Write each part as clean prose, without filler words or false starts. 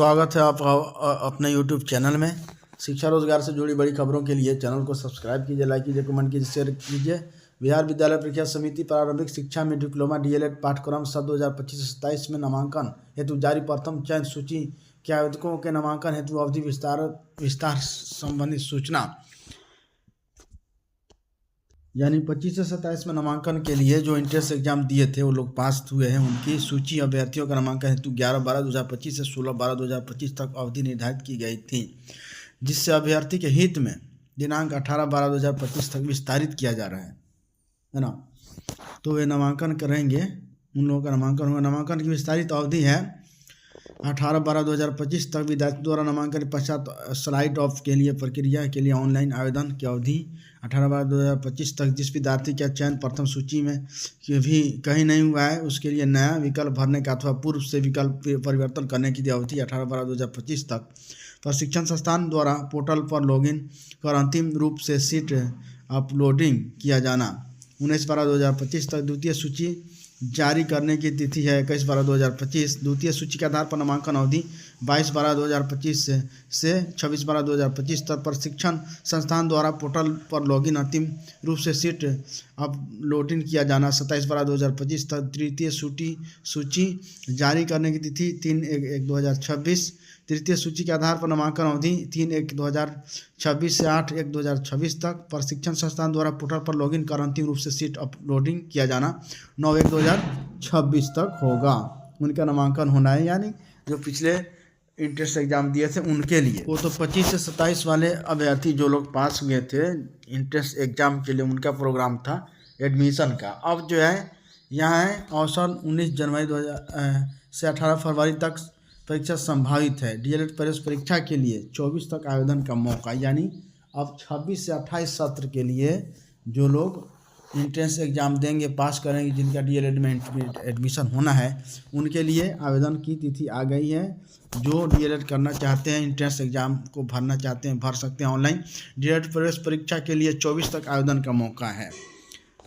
स्वागत है आपका अपने यूट्यूब चैनल में। शिक्षा रोजगार से जुड़ी बड़ी खबरों के लिए चैनल को सब्सक्राइब कीजिए, लाइक कीजिए, कमेंट कीजिए, शेयर कीजिए। बिहार विद्यालय परीक्षा समिति प्रारंभिक शिक्षा में डिप्लोमा डीएलएड पाठ्यक्रम सत्र 2025-27 में नामांकन हेतु जारी प्रथम चयन सूची के आवेदकों के नामांकन हेतु अवधि विस्तार संबंधी सूचना यानी 25 से 27 में नामांकन के लिए जो इंट्रेंस एग्जाम दिए थे वो लोग पास हुए हैं, उनकी सूची अभ्यर्थियों का नामांकन हेतु 11/12/2025 से 16/12/2025 तक अवधि निर्धारित की गई थी, जिससे अभ्यर्थी के हित में दिनांक 18/12/2025 तक विस्तारित किया जा रहा है ना। तो वे नामांकन करेंगे, उन लोगों का नामांकन होगा। नामांकन की विस्तारित अवधि है 18/12/2025 तक। विद्यार्थी द्वारा नामांकन के पश्चात स्लाइड ऑफ के लिए प्रक्रिया के लिए ऑनलाइन आवेदन की अवधि 18/12/2025 तक। जिस विद्यार्थी का चयन प्रथम सूची में भी कहीं नहीं हुआ है, उसके लिए नया विकल्प भरने का अथवा पूर्व से विकल्प परिवर्तन करने की अवधि 18/12/2025 तक। प्रशिक्षण संस्थान द्वारा पोर्टल पर लॉगिन कर अंतिम रूप से सीट अपलोडिंग किया जाना 19/12/2025 तक। द्वितीय सूची जारी करने की तिथि है 21/12/2025। द्वितीय सूची के आधार पर नामांकन अवधि 22/12/2025 से 26/12/2025 तक। प्रशिक्षण संस्थान द्वारा पोर्टल पर लॉगिन अंतिम रूप से सीट अपलोडिंग किया जाना 27/12/2025 तक। तृतीय सूची जारी करने की तिथि 3/1/2026। तृतीय सूची के आधार पर नामांकन अवधि 3/1/2026 से 8/1/2026 तक। प्रशिक्षण संस्थान द्वारा पोर्टल पर लॉगिन कर अंतिम रूप से सीट अपलोडिंग किया जाना 9/1/2026 तक होगा। उनका नामांकन होना है, यानी जो पिछले इंट्रेंस एग्जाम दिए थे उनके लिए। वो तो 25 से 27 वाले अभ्यर्थी जो लोग पास हुए थे इंट्रेंस एग्जाम के लिए, उनका प्रोग्राम था एडमिशन का। अब जो है यहाँ है अवसर 19 जनवरी 2000 से 18 फरवरी तक परीक्षा संभावित है। डीएलएड प्रवेश परीक्षा के लिए 24 तक आवेदन का मौका, यानी अब 26 से 28 सत्र के लिए जो लोग इंट्रेंस एग्जाम देंगे, पास करेंगे, जिनका डीएलएड में एडमिशन होना है, उनके लिए आवेदन की तिथि आ गई है। जो डीएलएड करना चाहते हैं, इंट्रेंस एग्जाम को भरना चाहते हैं, भर सकते हैं ऑनलाइन। डीएलएड प्रवेश परीक्षा के लिए 24 तक आवेदन का मौका है।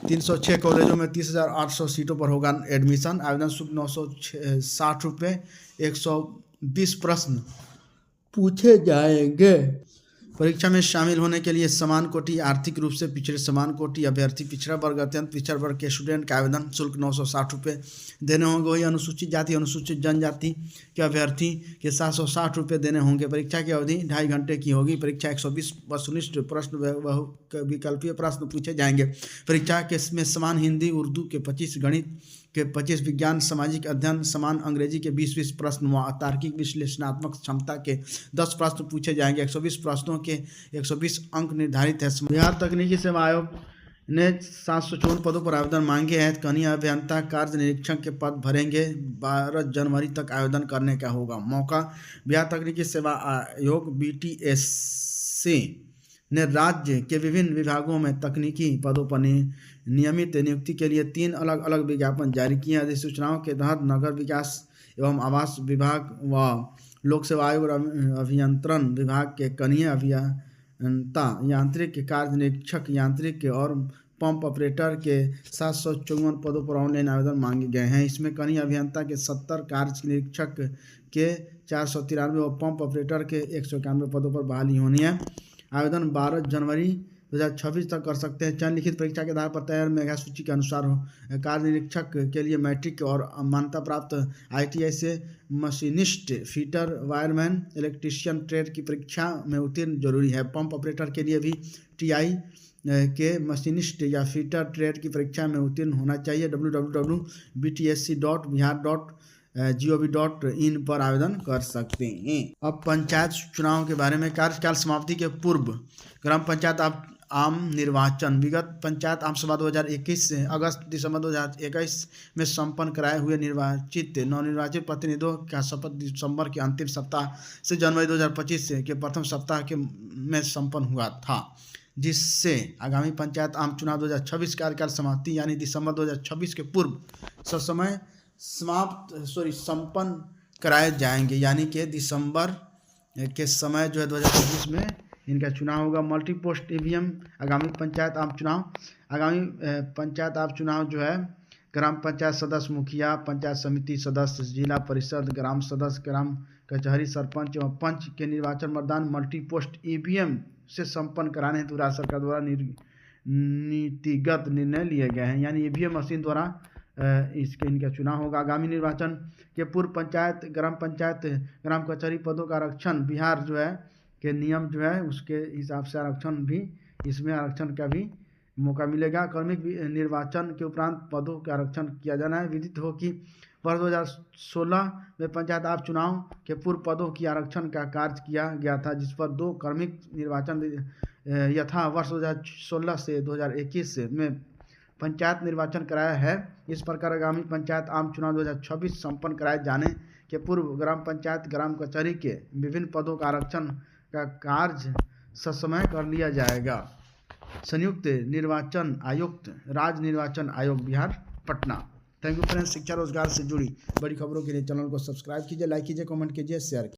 306 कॉलेजों में 30,800 सीटों पर होगा एडमिशन। आवेदन शुल्क 960 रुपये। 120 प्रश्न पूछे जाएंगे। परीक्षा में शामिल होने के लिए समान कोटि, आर्थिक रूप से पिछड़े समान कोटि अभ्यर्थी, पिछड़ा वर्ग, अत्यंत पिछड़ा वर्ग के स्टूडेंट का आवेदन शुल्क 960 रुपये देने होंगे। वही अनुसूचित जाति, अनुसूचित जनजाति के अभ्यर्थी के 760 रुपये देने होंगे। परीक्षा की अवधि 2.5 घंटे की होगी। परीक्षा 120 वस्तुनिष्ठ प्रश्न विकल्पीय प्रश्न पूछे जाएंगे। परीक्षा के में समान हिंदी उर्दू के 25, गणित के 25, विज्ञान सामाजिक अध्ययन समान अंग्रेजी के 20 प्रश्न व तार्किक विश्लेषणात्मक क्षमता के 10 प्रश्न पूछे जाएंगे। 120 प्रश्नों के 120 अंक निर्धारित है। बिहार तकनीकी सेवा आयोग ने 754 पदों पर आवेदन मांगे हैं। कनीय अभियंता कार्य निरीक्षक के पद भरेंगे। 12 जनवरी तक आवेदन करने का होगा मौका। बिहार तकनीकी सेवा आयोग BTSC ने राज्य के विभिन्न विभागों में तकनीकी पदों पर नियमित नियुक्ति के लिए 3 अलग अलग विज्ञापन जारी किए हैं। अधिसूचनाओं के तहत नगर विकास एवं आवास विभाग व लोक सेवा आयोग और अभियंत्रण विभाग के कनीय अभियंता, यांत्रिक कार्य निरीक्षक, यांत्रिक और पंप ऑपरेटर के 754 पदों पर ऑनलाइन आवेदन मांगे गए हैं। इसमें कनीय अभियंता के 70, कार्य निरीक्षक के 493 और पंप ऑपरेटर के 191 पदों पर बहाली होनी है। आवेदन 12 जनवरी 2026 तक कर सकते हैं। चयन लिखित परीक्षा के आधार पर तैयार मेगा सूची के अनुसार हो। कार्य निरीक्षक के लिए मैट्रिक और मान्यता प्राप्त ITI से machinist, fitter, wireman, electrician trade की परीक्षा में उत्तीर्ण जरूरी है। पंप ऑपरेटर के लिए भी TI के मशीनिस्ट या फीटर ट्रेड की परीक्षा में उत्तीर्ण होना चाहिए। www.btsc.bihar.gov.in पर आवेदन कर सकते हैं। अब पंचायत चुनाव के बारे में। कार्यकाल समाप्ति के पूर्व ग्राम पंचायत आम निर्वाचन। विगत पंचायत आम सभा 2021 से अगस्त-दिसंबर 2021 में संपन्न कराए हुए नवनिर्वाचित प्रतिनिधियों का शपथ दिसंबर के अंतिम सप्ताह से जनवरी 2025 के प्रथम सप्ताह में संपन्न हुआ था, जिससे आगामी पंचायत आम चुनाव 2026 कार्यकाल समाप्ति यानी दिसंबर 2026 के पूर्व ससमय संपन्न कराए जाएंगे। यानी कि दिसंबर के समय जो है 2026 में इनका चुनाव होगा। Multi post EVM। आगामी पंचायत आम चुनाव जो है ग्राम पंचायत सदस्य, मुखिया, पंचायत समिति सदस्य, जिला परिषद, ग्राम सदस्य, ग्राम कचहरी, सरपंच एवं पंच के निर्वाचन मतदान मल्टी पोस्ट ईवीएम से संपन्न कराने हेतु राज्य सरकार द्वारा नीतिगत निर्णय लिए गए हैं। यानी ईवीएम मशीन द्वारा इनका चुनाव होगा। आगामी निर्वाचन के पूर्व पंचायत, ग्राम कचहरी पदों का आरक्षण बिहार जो है के नियम जो है उसके हिसाब से आरक्षण भी, इसमें आरक्षण का भी मौका मिलेगा। क्रमिक निर्वाचन के उपरांत पदों का आरक्षण किया जाना है। विदित हो कि वर्ष 2016 में पंचायत आप चुनाव के पूर्व पदों की आरक्षण का कार्य किया गया था, जिस पर 2 क्रमिक निर्वाचन यथा वर्ष 2016 से 2021 में पंचायत निर्वाचन कराया है। इस प्रकार आगामी पंचायत आम चुनाव 2026 संपन्न कराए जाने के पूर्व ग्राम पंचायत, ग्राम कचहरी के विभिन्न पदों का आरक्षण का कार्य ससमय कर लिया जाएगा। संयुक्त निर्वाचन आयुक्त, राज्य निर्वाचन आयोग, Bihar, Patna. Thank you friends. शिक्षा रोजगार से जुड़ी बड़ी खबरों के लिए चैनल को सब्सक्राइब कीजिए, लाइक कीजिए, कमेंट कीजिए, शेयर कीजिए।